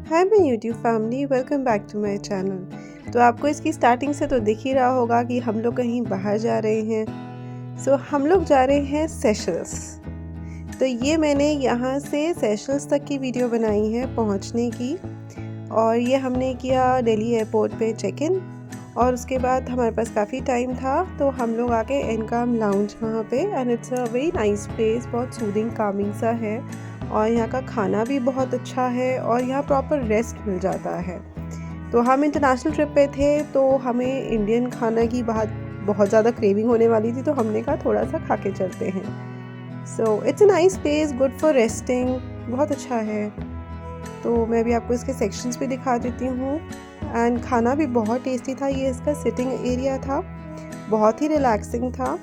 Hi my YouTube family, welcome back to my channel. तो आपको इसकी स्टार्टिंग से तो दिख ही रहा होगा कि हम लोग कहीं बाहर जा रहे हैं। हम लोग जा रहे हैं सेशल्स। तो ये मैंने यहाँ से सेशल्स तक की वीडियो बनाई है पहुँचने की। और ये हमने किया दिल्ली एयरपोर्ट पे चेक इन, और उसके बाद हमारे पास काफ़ी टाइम था तो हम लोग आके एनकॉम लाउंज वहाँ पे। And it's a very nice place, बहुत सूदिंग कामिंग सा है, और यहाँ का खाना भी बहुत अच्छा है और यहाँ प्रॉपर रेस्ट मिल जाता है। तो हम इंटरनेशनल ट्रिप पे थे तो हमें इंडियन खाना की बहुत ज़्यादा क्रेविंग होने वाली थी, तो हमने कहा थोड़ा सा खा के चलते हैं। So it's a nice place, good for resting, बहुत अच्छा है। तो मैं भी आपको इसके सेक्शंस भी दिखा देती हूँ। एंड खाना भी बहुत टेस्टी था। ये इसका सिटिंग एरिया था, बहुत ही रिलैक्सिंग था।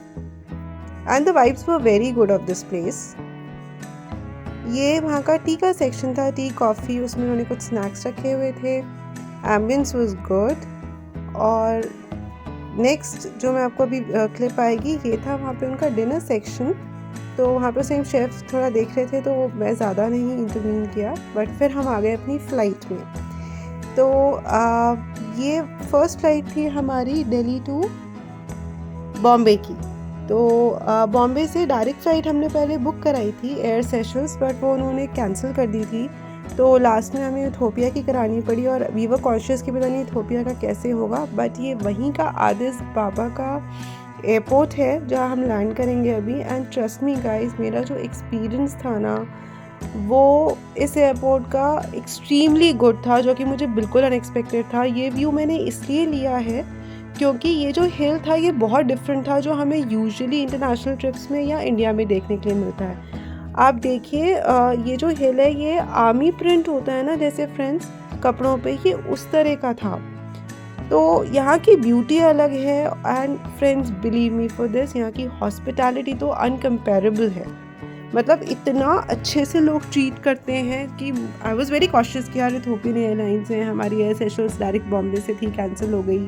And the vibes were very good of this place. ये वहाँ का टी का सेक्शन था, टी कॉफ़ी, उसमें उन्होंने कुछ स्नैक्स रखे हुए थे। Ambience was good. और नेक्स्ट जो मैं आपको अभी क्लिप आएगी, ये था वहाँ पे उनका डिनर सेक्शन। तो वहाँ पे सेम शेफ थोड़ा देख रहे थे तो मैं ज़्यादा नहीं इंटरवीन किया, बट फिर हम आ गए अपनी फ़्लाइट में। तो ये फ़र्स्ट फ़्लाइट थी हमारी दिल्ली टू बॉम्बे की। तो बॉम्बे से डायरेक्ट फ़्लाइट हमने पहले बुक कराई थी एयर सेशल्स, बट वो उन्होंने कैंसिल कर दी थी। तो लास्ट में हमें इथोपिया की करानी पड़ी, और वी वर कॉन्शियस कि पता नहीं इथोपिया का कैसे होगा। बट ये वहीं का आदिस बाबा का एयरपोर्ट है जहाँ हम लैंड करेंगे अभी। एंड ट्रस्ट मी गाइस, मेरा जो एक्सपीरियंस था ना, वो इस एयरपोर्ट का एक्सट्रीमली गुड था, जो कि मुझे बिल्कुल अनएक्सपेक्टेड था। ये व्यू मैंने इसलिए लिया है क्योंकि ये जो हिल था ये बहुत डिफरेंट था जो हमें यूजुअली इंटरनेशनल ट्रिप्स में या इंडिया में देखने के लिए मिलता है। आप देखिए, ये जो हिल है ये आर्मी प्रिंट होता है ना जैसे फ्रेंड्स कपड़ों पे, ये उस तरह का था। तो यहाँ की ब्यूटी अलग है। And friends believe me for this, यहाँ की हॉस्पिटैलिटी तो अनकम्पेरेबल है। मतलब इतना अच्छे से लोग ट्रीट करते हैं कि आई वॉज वेरी कॉशियस कि यार इथोपियन एयरलाइंस है, हमारी एयर सेशल्स डायरेक्ट बॉम्बे से थी, कैंसिल हो गई।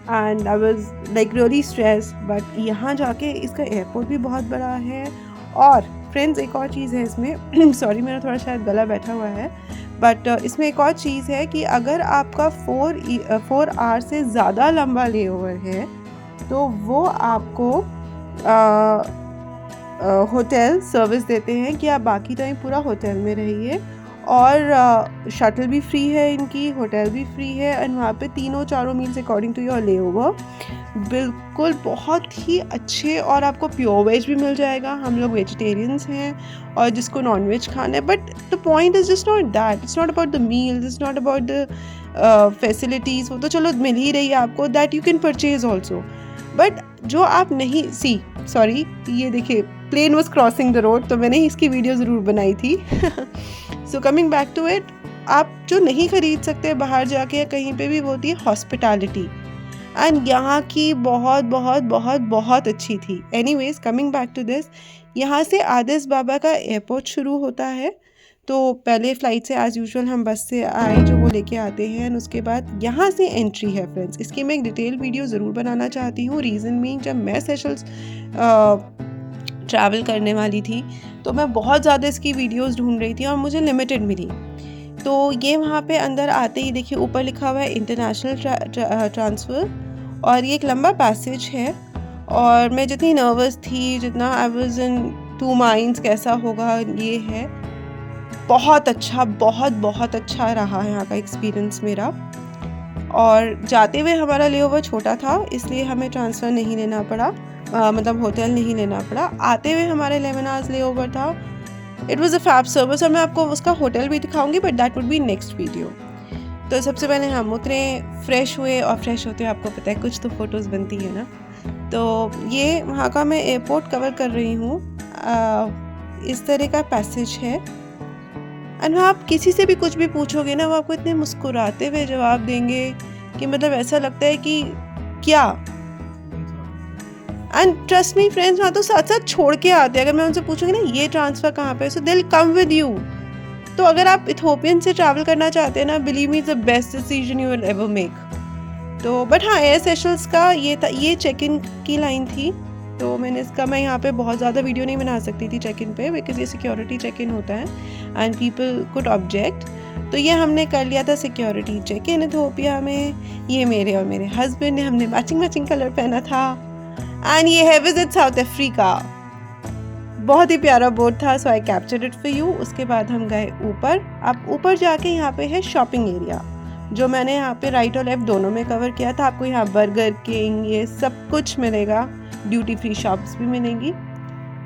And I was like really stress. But यहाँ जाके इसका एयरपोर्ट भी बहुत बड़ा है। और फ्रेंड्स एक और चीज़ है इसमें सॉरी मेरा थोड़ा शायद गला बैठा हुआ है, बट इसमें एक और चीज़ है कि अगर आपका 4 आवर से ज़्यादा लंबा लेओवर है तो वो आपको होटल सर्विस देते हैं कि आप बाकी टाइम पूरा होटल में रहिए। और शटल भी फ्री है इनकी, होटल भी फ्री है। एंड वहाँ पे 3-4 meals according to your layover बिल्कुल बहुत ही अच्छे, और आपको प्योर वेज भी मिल जाएगा। हम लोग वेजिटेरियंस हैं और जिसको नॉन वेज खाना है। But the point is just not that, it's not about the meals, it's not about the facilities. वो तो चलो मिल ही रही है आपको, that you can purchase also. But जो आप नहीं सॉरी ये देखिए plane was crossing the road, तो मैंने इसकी वीडियो ज़रूर बनाई थी। So coming back to it, आप जो नहीं खरीद सकते बाहर जाके या कहीं पे भी, वो होती है हॉस्पिटैलिटी। एंड यहाँ की बहुत बहुत बहुत बहुत अच्छी थी। Anyways coming back to this, यहाँ से आदिस बाबा का एयरपोर्ट शुरू होता है। तो पहले फ़्लाइट से एज़ यूजुअल हम बस से आए जो वो लेके आते हैं, और उसके बाद यहाँ से एंट्री है फ्रेंड्स। इसकी मैं एक डिटेल वीडियो ज़रूर बनाना चाहती हूँ। रीज़न मीन, जब मैं सेशल्स ट्रैवल करने वाली थी तो मैं बहुत ज़्यादा इसकी वीडियोस ढूंढ रही थी और मुझे लिमिटेड मिली। तो ये वहाँ पे अंदर आते ही देखिए ऊपर लिखा हुआ है इंटरनेशनल ट्रांसफ़र, और ये एक लंबा पैसेज है। और मैं जितनी नर्वस थी, जितना I was in two minds कैसा होगा, ये है बहुत अच्छा, बहुत बहुत अच्छा रहा यहाँ का एक्सपीरियंस मेरा। और जाते हुए हमारा लेओवर छोटा था इसलिए हमें ट्रांसफ़र नहीं लेना पड़ा, मतलब होटल नहीं लेना पड़ा। आते हुए हमारे 11 आवर्स लेओवर था। It was a fab service, और मैं आपको उसका होटल भी दिखाऊंगी, but that would be next video. तो सबसे पहले हम उतरे, फ्रेश हुए, और फ्रेश होते आपको पता है कुछ तो फ़ोटोज़ बनती है ना। तो ये वहाँ का मैं एयरपोर्ट कवर कर रही हूँ। इस तरह का पैसेज है। एंड आप किसी से भी कुछ भी पूछोगे ना, वो आपको इतने मुस्कुराते हुए जवाब देंगे कि मतलब ऐसा लगता है कि क्या। एंड ट्रस्ट मी फ्रेंड्स, वहाँ तो साथ साथ छोड़ के आते हैं। अगर मैं उनसे पूछूंगी ना ये ट्रांसफ़र कहाँ पे है, so they will come with you. तो अगर आप इथोपियन से ट्रैवल करना चाहते हैं ना, believe me it's the best decision you will ever make. तो बट हाँ, एयर सेशल्स का ये था, ये चेक इन की लाइन थी। तो मैं यहाँ पे बहुत ज़्यादा वीडियो नहीं बना सकती थी चेक इन पे, बिकॉज ये सिक्योरिटी चेक इन होता है एंड पीपल कुड ऑब्जेक्ट। तो ये हमने कर लिया था सिक्योरिटी चेक इन इथियोपिया में। ये मेरे और मेरे हस्बैंड ने, हमने मैचिंग कलर पहना था। एंड ये है विजिट साउथ अफ्रीका। बहुत ही प्यारा बोर्ड था, so I captured it for you. उसके बाद हम गए ऊपर। आप ऊपर जाके यहाँ पे है शॉपिंग एरिया, जो मैंने यहाँ पे राइट और लेफ्ट दोनों में कवर किया था। आपको यहाँ बर्गर किंग ये सब कुछ मिलेगा, ड्यूटी फ्री शॉप्स भी मिलेंगी।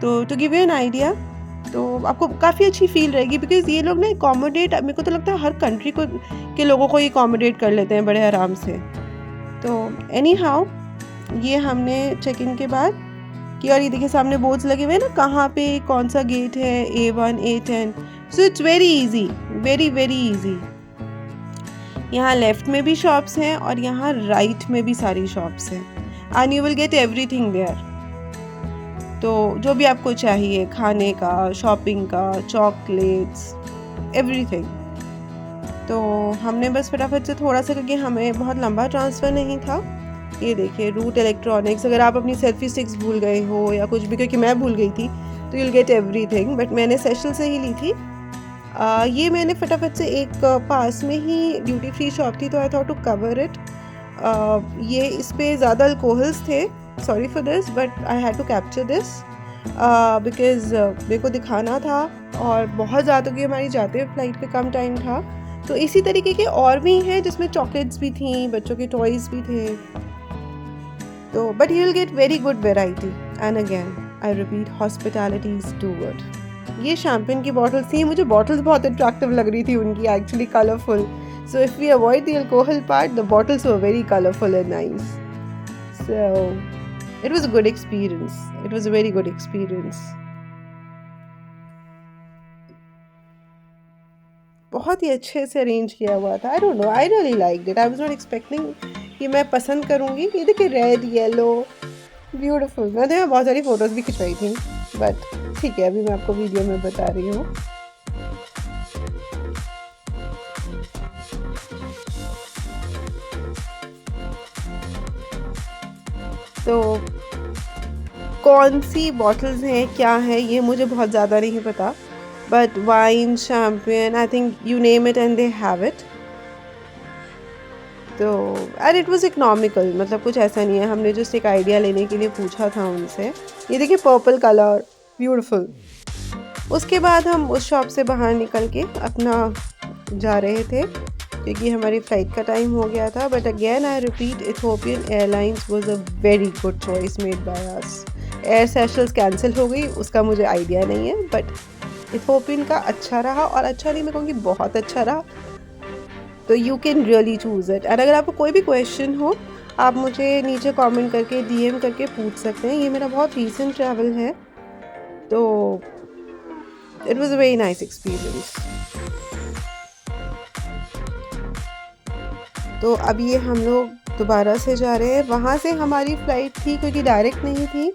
तो to give you an idea, तो आपको काफ़ी अच्छी फील रहेगी, बिकॉज ये लोग ना अकोमोडेट, मेरे को तो लगता है हर कंट्री को के लोगों को ये अकोमोडेट कर लेते हैं बड़े आराम से। तो एनी हाउ, ये हमने चेक इन के बाद किया। और ये देखिए सामने बोर्ड्स लगे हुए हैं ना, कहाँ पे कौन सा गेट है, A1 A10। So it's very easy, very easy. यहाँ लेफ्ट में भी शॉप्स हैं और यहाँ राइट में भी सारी शॉप्स हैं, and you will get everything there. तो जो भी आपको चाहिए, खाने का, शॉपिंग का, चॉकलेट्स, एवरीथिंग। तो हमने बस फटाफट से थोड़ा सा, क्योंकि हमें बहुत लंबा ट्रांसफ़र नहीं था। ये देखिए रूट इलेक्ट्रॉनिक्स, अगर आप अपनी सेल्फी स्टिक्स भूल गए हो या कुछ भी, क्योंकि मैं भूल गई थी, तो you will get everything. But मैंने सेशल से ही ली थी। ये मैंने फटाफट से, एक पास में ही ड्यूटी फ्री शॉप थी, तो I thought to cover it. ये इस पे ज़्यादा अल्कोहल्स थे, sorry for this, but I had to capture this because मेरे को दिखाना था। और बहुत ज़्यादा, क्योंकि हमारी जाते हुए फ्लाइट पे कम टाइम था। तो इसी तरीके के और भी हैं जिसमें चॉकलेट्स भी थी, बच्चों के टॉयज़ भी थे। तो but you will get very good variety. And again I repeat, hospitality is too good. ये शैम्पेन की बॉटल्स थी, मुझे बॉटल्स बहुत अट्रैक्टिव लग रही थी उनकी, actually colourful. So if we avoid the alcohol part, the bottles were very colourful and nice. So it was a good experience. It was a very good experience. बहुत ही अच्छे से अरेंज किया हुआ था। I don't know, I really liked it. I was not expecting कि मैं पसंद करूँगी। ये देखिए रेड, येलो, ब्यूटीफुल। मैं तो यहाँ बहुत सारी फ़ोटोज़ भी खिंचवाई थी, बट ठीक है, अभी मैं आपको वीडियो में बता रही हूँ। तो कौन सी बॉटल्स हैं, क्या है, ये मुझे बहुत ज़्यादा नहीं पता, but wine, champagne, I think you name it and they have it. तो एंड इट वाज इकोनॉमिकल, मतलब कुछ ऐसा नहीं है, हमने जस्ट एक आइडिया लेने के लिए पूछा था उनसे। ये देखिए पर्पल कलर, ब्यूटीफुल। उसके बाद हम उस शॉप से बाहर निकल के अपना जा रहे थे, क्योंकि हमारी फ़्लाइट का टाइम हो गया था। But again I repeat, Ethiopian airlines was a very good choice made by us. Air Seychelles cancel हो गई, उसका मुझे आइडिया नहीं है, बट इथियोपियन का अच्छा रहा। और अच्छा नहीं, मैं कहूँगी बहुत अच्छा रहा। तो you can really choose it. और अगर आपको कोई भी क्वेश्चन हो, आप मुझे नीचे कमेंट करके, DM करके पूछ सकते हैं। ये मेरा बहुत रीसेंट ट्रैवल है, तो it was a very nice experience. तो अब ये हम लोग दोबारा से जा रहे हैं। वहाँ से हमारी फ़्लाइट थी, क्योंकि डायरेक्ट नहीं थी,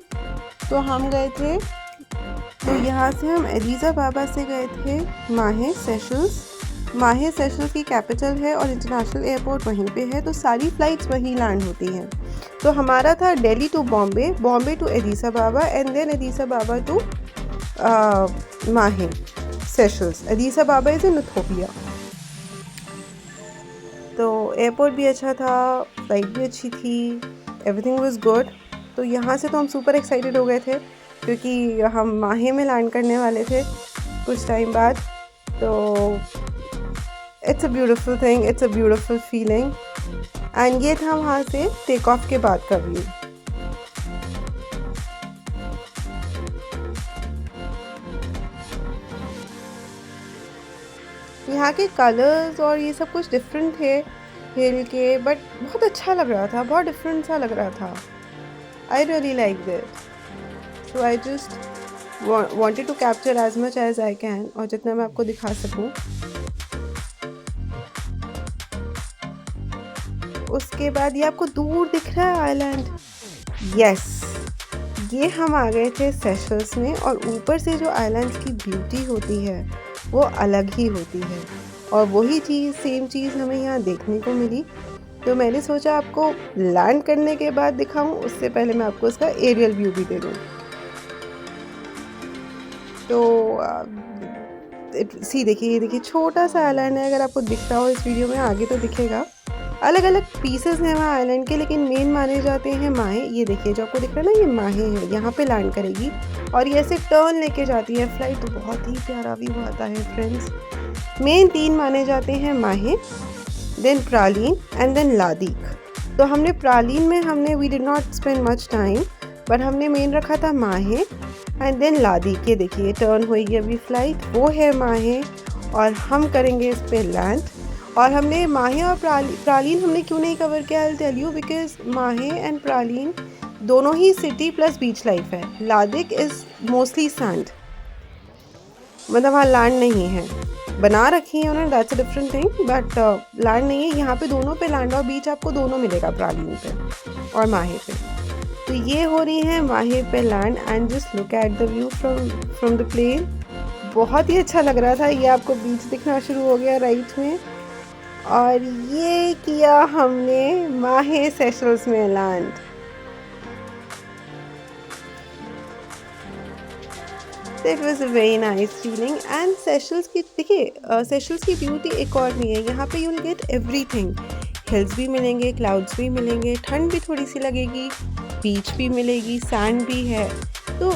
तो हम गए थे। तो यहाँ से हम एडिस अबाबा से गए थे माहे, सेशल्स। माहे सेशल्स की कैपिटल है और इंटरनेशनल एयरपोर्ट वहीं पे है, तो सारी फ़्लाइट्स वहीं लैंड होती हैं। तो हमारा था Delhi to Bombay, Bombay to Addis Ababa, and then Addis Ababa to Mahe, Seychelles. Addis Ababa is in Ethiopia. तो एयरपोर्ट भी अच्छा था, फ्लाइट भी अच्छी थी, एवरीथिंग वाज गुड। तो यहाँ से तो हम सुपर एक्साइटेड हो गए थे, क्योंकि हम माहे में लैंड करने वाले थे कुछ टाइम बाद। तो it's a beautiful thing, it's a beautiful feeling. And ये था वहाँ से टेक ऑफ के बाद का व्यू। यहाँ के कलर्स और ये सब कुछ डिफरेंट थे हिल के, बट बहुत अच्छा लग रहा था, बहुत डिफरेंट सा लग रहा था। I really like this. So I just wanted to capture as much as I can, और जितना मैं आपको दिखा सकूँ। उसके बाद ये आपको दूर दिख रहा है आइलैंड, यस, ये हम आ गए थे सेशल्स में। और ऊपर से जो आइलैंड्स की ब्यूटी होती है वो अलग ही होती है, और वही चीज़, सेम चीज़ हमें यहाँ देखने को मिली। तो मैंने सोचा आपको लैंड करने के बाद दिखाऊं, उससे पहले मैं आपको इसका एरियल व्यू भी दे दूं। तो सी देखिए, ये देखिए छोटा सा आइलैंड है, अगर आपको दिख रहा हो इस वीडियो में, आगे तो दिखेगा। अलग अलग पीसेस हैं वहाँ आइलैंड के, लेकिन मेन माने जाते हैं माहे। ये देखिए जो आपको दिख रहा है ना, ये माहे हैं, यहाँ पे लैंड करेगी और ये ऐसे टर्न लेके जाती है फ्लाइट। तो बहुत ही प्यारा व्यू आता है फ्रेंड्स। मेन 3 माने जाते हैं Mahe, then Praslin and then La Digue. तो हमने प्रालीन में we did not spend much time, but हमने मेन रखा था माहे एंड देन लादिक। ये देखिए टर्न होगी अभी फ्लाइट, वो है माहे और हम करेंगे इस पे लैंड। और हमने माहे और प्रालीन हमने क्यों नहीं कवर किया, I will tell you, because Mahe and Praslin दोनों ही सिटी प्लस बीच लाइफ है। लादिक इज़ मोस्टली सैंड, मतलब वहाँ लैंड नहीं है, बना रखी है उन्होंने, that's a different thing, but land नहीं है। यहाँ पे दोनों पे लैंड और बीच आपको दोनों मिलेगा, प्रालीन पे और माहे पे। तो ये हो रही है माहे पे land and just look at the view from the plane. बहुत ही अच्छा लग रहा था। ये आपको बीच दिखना शुरू हो गया राइट में, और ये किया हमने माहे सेशल्स में land. It was a very nice feeling and Seychelles की देखिए, सेशल्स की ब्यूटी एक और नहीं है, यहाँ पे you'll get everything। हिल्स भी मिलेंगे, क्लाउड्स भी मिलेंगे, ठंड भी थोड़ी सी लगेगी, बीच भी मिलेगी, सैंड भी है। तो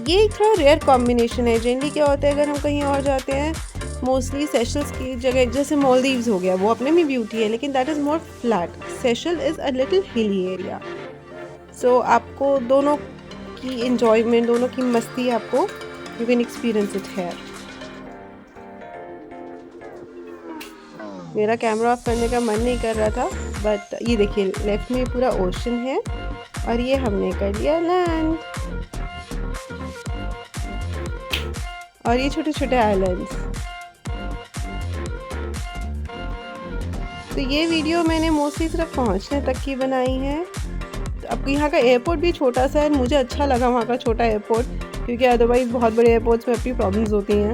ये एक थोड़ा रेयर कॉम्बिनेशन है। जनरली क्या होता है, अगर हम कहीं और जाते हैं, मोस्टली सेशल्स की जगह जैसे मालदीव्स हो गया, वो अपने में ब्यूटी है, लेकिन that is more flat. Seychelles is a little hilly area. So आपको दोनों की इन्जॉयमेंट, दोनों की मस्ती आपको you can experience it here. मेरा कैमरा ऑफ करने का मन नहीं कर रहा था, बट ये देखिए लेफ्ट में पूरा ओशन है और ये हमने कर लिया लैंड। और ये छोटे छोटे आइलैंड्स। तो ये वीडियो मैंने मोस्टली सिर्फ पहुंचने तक की बनाई है। तो अब यहाँ का एयरपोर्ट भी छोटा सा है, मुझे अच्छा लगा वहाँ का छोटा एयरपोर्ट, क्योंकि अदरवाइज़ बहुत बड़े एयरपोर्ट्स में अपनी प्रॉब्लम्स होती हैं,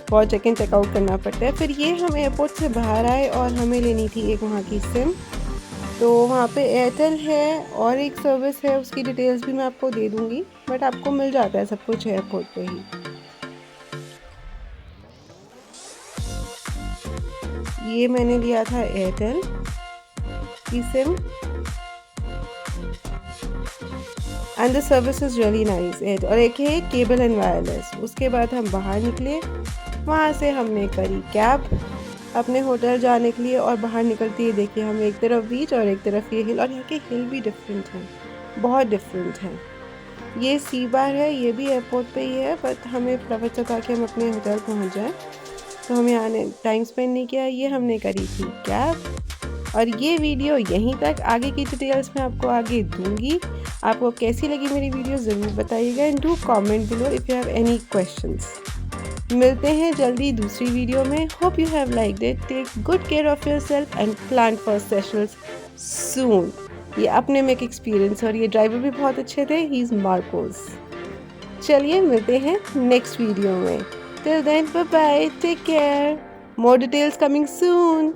बहुत चेक इन चेकआउट करना पड़ता है। फिर ये हम एयरपोर्ट से बाहर आए और हमें लेनी थी एक वहाँ की सिम। तो वहाँ पे एयरटेल है और एक सर्विस है, उसकी डिटेल्स भी मैं आपको दे दूँगी, बट आपको मिल जाता है सब कुछ एयरपोर्ट पे ही। ये मैंने लिया था एयरटेल की SIM and the service is really nice. और एक है केबल एंड वायरलेस। उसके बाद हम बाहर निकले, वहाँ से हमने करी कैब अपने होटल जाने के लिए, और बाहर निकलती है देखिए हमें एक तरफ बीच और एक तरफ ये हिल, और यहाँ के हिल भी डिफरेंट हैं, बहुत डिफरेंट हैं। ये सी बार है, ये भी एयरपोर्ट पे ही है, बट हमें प्रवचन था कि हम अपने होटल पहुँच जाएँ, तो हमें आने टाइम स्पेंड नहीं किया। ये हमने करी थी कैब। और ये वीडियो यहीं तक, आगे की डिटेल्स मैं आपको आगे दूंगी। आपको कैसी लगी मेरी वीडियो ज़रूर बताइएगा and do comment below if you have any questions. मिलते हैं जल्दी दूसरी वीडियो में। Hope you have liked it. Take good care of yourself and plan for Seychelles soon. ये अपने में एक एक्सपीरियंस, और ये ड्राइवर भी बहुत अच्छे थे, ही इज़ मार्कोस। चलिए मिलते हैं नेक्स्ट वीडियो में। Till then bye bye, take care, more details coming सून।